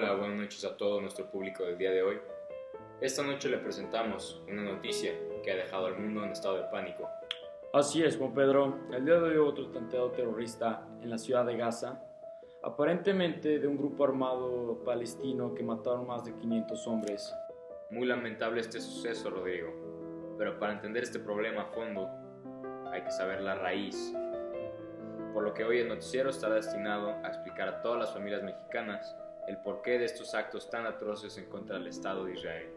Hola, buenas noches a todo nuestro público del día de hoy. Esta noche le presentamos una noticia que ha dejado al mundo en estado de pánico. Así es, Juan Pedro. El día de hoy otro atentado terrorista en la ciudad de Gaza, aparentemente de un grupo armado palestino que mataron más de 500 hombres. Muy lamentable este suceso, Rodrigo, pero para entender este problema a fondo hay que saber la raíz. Por lo que hoy el noticiero estará destinado a explicar a todas las familias mexicanas el porqué de estos actos tan atroces en contra del Estado de Israel.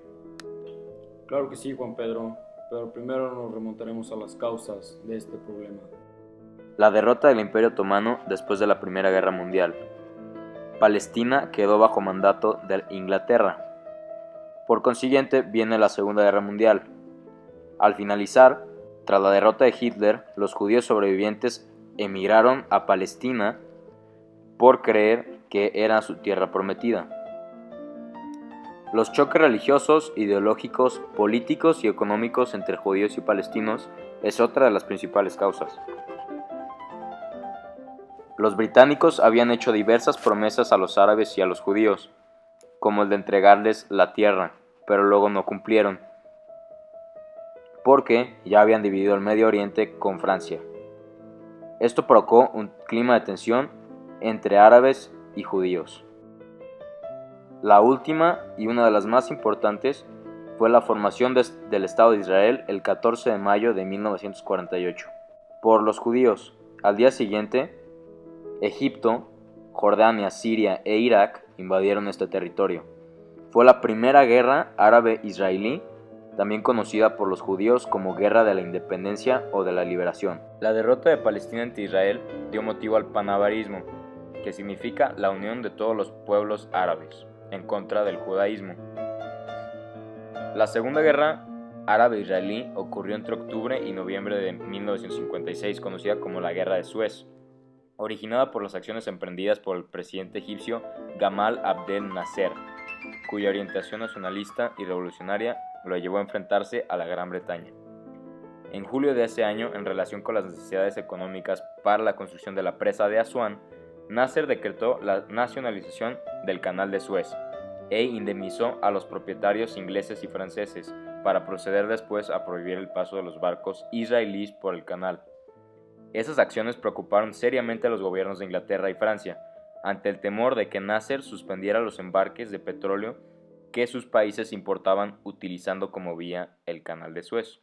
Claro que sí, Juan Pedro, pero primero nos remontaremos a las causas de este problema. La derrota del Imperio Otomano después de la Primera Guerra Mundial. Palestina quedó bajo mandato de Inglaterra. Por consiguiente, viene la Segunda Guerra Mundial. Al finalizar, tras la derrota de Hitler, los judíos sobrevivientes emigraron a Palestina por creer que era su tierra prometida. Los choques religiosos, ideológicos, políticos y económicos entre judíos y palestinos es otra de las principales causas. Los británicos habían hecho diversas promesas a los árabes y a los judíos, como el de entregarles la tierra, pero luego no cumplieron, porque ya habían dividido el Medio Oriente con Francia. Esto provocó un clima de tensión entre árabes y judíos. La última y una de las más importantes fue la formación del Estado de Israel el 14 de mayo de 1948 por los judíos. Al día siguiente, Egipto, Jordania, Siria e Irak invadieron este territorio. Fue la primera guerra árabe-israelí, también conocida por los judíos como Guerra de la Independencia o de la Liberación. La derrota de Palestina ante Israel dio motivo al panarabismo, que significa la unión de todos los pueblos árabes, en contra del judaísmo. La Segunda Guerra Árabe-Israelí ocurrió entre octubre y noviembre de 1956, conocida como la Guerra de Suez, originada por las acciones emprendidas por el presidente egipcio Gamal Abdel Nasser, cuya orientación nacionalista y revolucionaria lo llevó a enfrentarse a la Gran Bretaña. En julio de ese año, en relación con las necesidades económicas para la construcción de la presa de Asuán, Nasser decretó la nacionalización del Canal de Suez e indemnizó a los propietarios ingleses y franceses para proceder después a prohibir el paso de los barcos israelíes por el canal. Esas acciones preocuparon seriamente a los gobiernos de Inglaterra y Francia, ante el temor de que Nasser suspendiera los embarques de petróleo que sus países importaban utilizando como vía el Canal de Suez.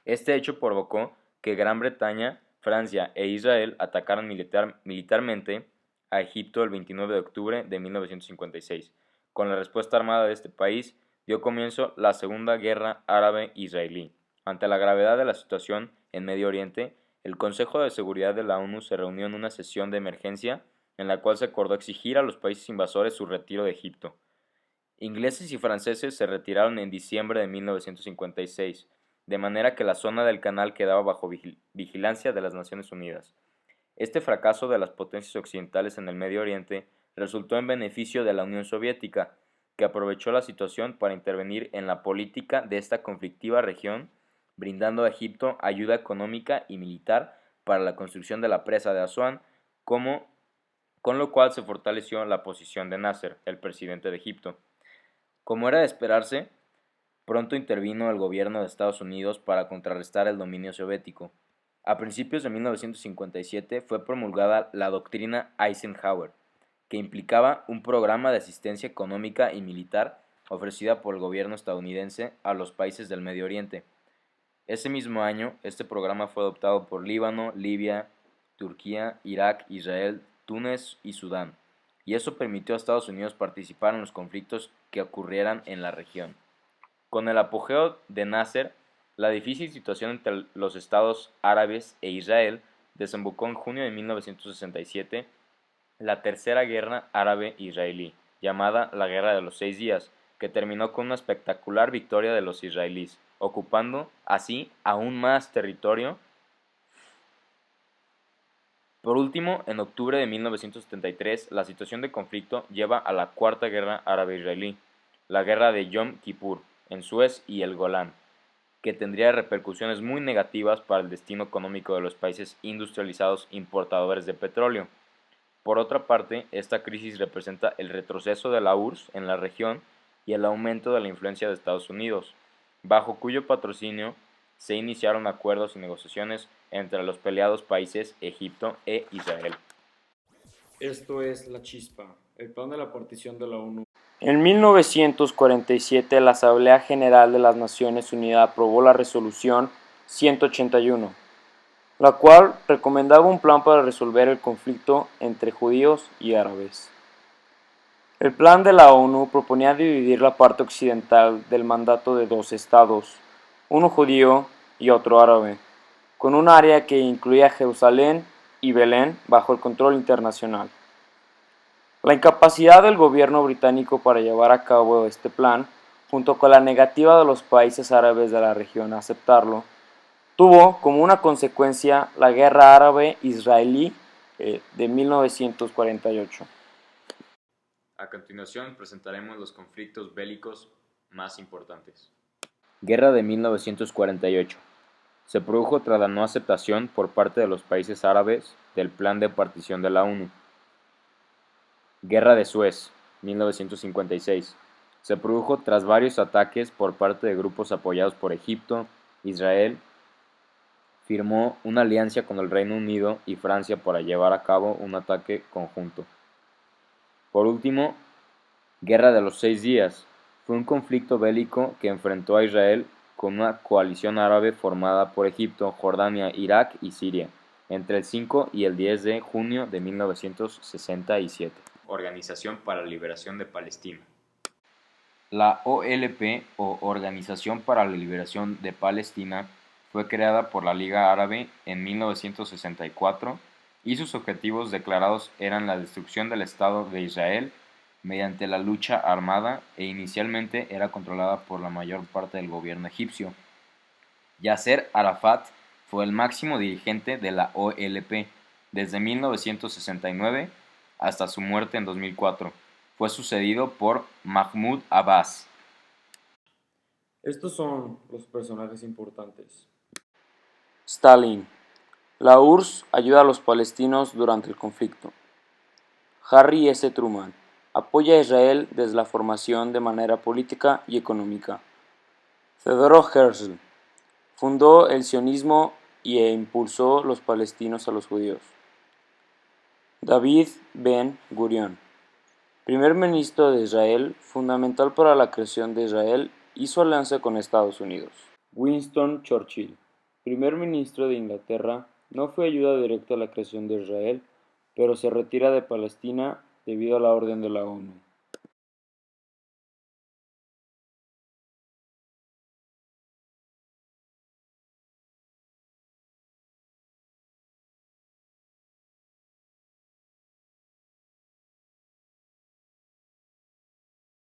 Este hecho provocó que Gran Bretaña, Francia e Israel atacaran militarmente a Egipto el 29 de octubre de 1956. Con la respuesta armada de este país dio comienzo la Segunda Guerra Árabe-Israelí. Ante la gravedad de la situación en Medio Oriente, el Consejo de Seguridad de la ONU se reunió en una sesión de emergencia en la cual se acordó exigir a los países invasores su retiro de Egipto. Ingleses y franceses se retiraron en diciembre de 1956, de manera que la zona del canal quedaba bajo vigilancia de las Naciones Unidas. Este fracaso de las potencias occidentales en el Medio Oriente resultó en beneficio de la Unión Soviética, que aprovechó la situación para intervenir en la política de esta conflictiva región, brindando a Egipto ayuda económica y militar para la construcción de la presa de Asuán, con lo cual se fortaleció la posición de Nasser, el presidente de Egipto. Como era de esperarse, pronto intervino el gobierno de Estados Unidos para contrarrestar el dominio soviético. A principios de 1957 fue promulgada la doctrina Eisenhower, que implicaba un programa de asistencia económica y militar ofrecida por el gobierno estadounidense a los países del Medio Oriente. Ese mismo año, este programa fue adoptado por Líbano, Libia, Turquía, Irak, Israel, Túnez y Sudán, y eso permitió a Estados Unidos participar en los conflictos que ocurrieran en la región. Con el apogeo de Nasser, la difícil situación entre los estados árabes e Israel desembocó en junio de 1967 la Tercera Guerra Árabe-Israelí, llamada la Guerra de los 6 días, que terminó con una espectacular victoria de los israelíes, ocupando así aún más territorio. Por último, en octubre de 1973, la situación de conflicto lleva a la Cuarta Guerra Árabe-Israelí, la Guerra de Yom Kippur, en Suez y el Golán, que tendría repercusiones muy negativas para el destino económico de los países industrializados importadores de petróleo. Por otra parte, esta crisis representa el retroceso de la URSS en la región y el aumento de la influencia de Estados Unidos, bajo cuyo patrocinio se iniciaron acuerdos y negociaciones entre los peleados países Egipto e Israel. Esto es la chispa, el plan de la partición de la ONU. En 1947, la Asamblea General de las Naciones Unidas aprobó la Resolución 181, la cual recomendaba un plan para resolver el conflicto entre judíos y árabes. El plan de la ONU proponía dividir la parte occidental del mandato de dos estados, uno judío y otro árabe, con un área que incluía Jerusalén y Belén bajo el control internacional. La incapacidad del gobierno británico para llevar a cabo este plan, junto con la negativa de los países árabes de la región a aceptarlo, tuvo como una consecuencia la Guerra Árabe-Israelí de 1948. A continuación presentaremos los conflictos bélicos más importantes. Guerra de 1948. Se produjo tras la no aceptación por parte de los países árabes del plan de partición de la ONU. Guerra de Suez, 1956. Se produjo tras varios ataques por parte de grupos apoyados por Egipto. Israel firmó una alianza con el Reino Unido y Francia para llevar a cabo un ataque conjunto. Por último, Guerra de los 6 días. Fue un conflicto bélico que enfrentó a Israel con una coalición árabe formada por Egipto, Jordania, Irak y Siria, entre el 5 y el 10 de junio de 1967. Organización para la Liberación de Palestina. La OLP, o Organización para la Liberación de Palestina, fue creada por la Liga Árabe en 1964 y sus objetivos declarados eran la destrucción del Estado de Israel mediante la lucha armada e inicialmente era controlada por la mayor parte del gobierno egipcio. Yasser Arafat fue el máximo dirigente de la OLP desde 1969 hasta su muerte en 2004. Fue sucedido por Mahmoud Abbas. Estos son los personajes importantes. Stalin. La URSS ayuda a los palestinos durante el conflicto. Harry S. Truman. Apoya a Israel desde la formación de manera política y económica. Theodor Herzl. Fundó el sionismo e impulsó los palestinos a los judíos. David Ben Gurion. Primer ministro de Israel, fundamental para la creación de Israel, hizo alianza con Estados Unidos. Winston Churchill. Primer ministro de Inglaterra, no fue ayuda directa a la creación de Israel, pero se retira de Palestina debido a la orden de la ONU.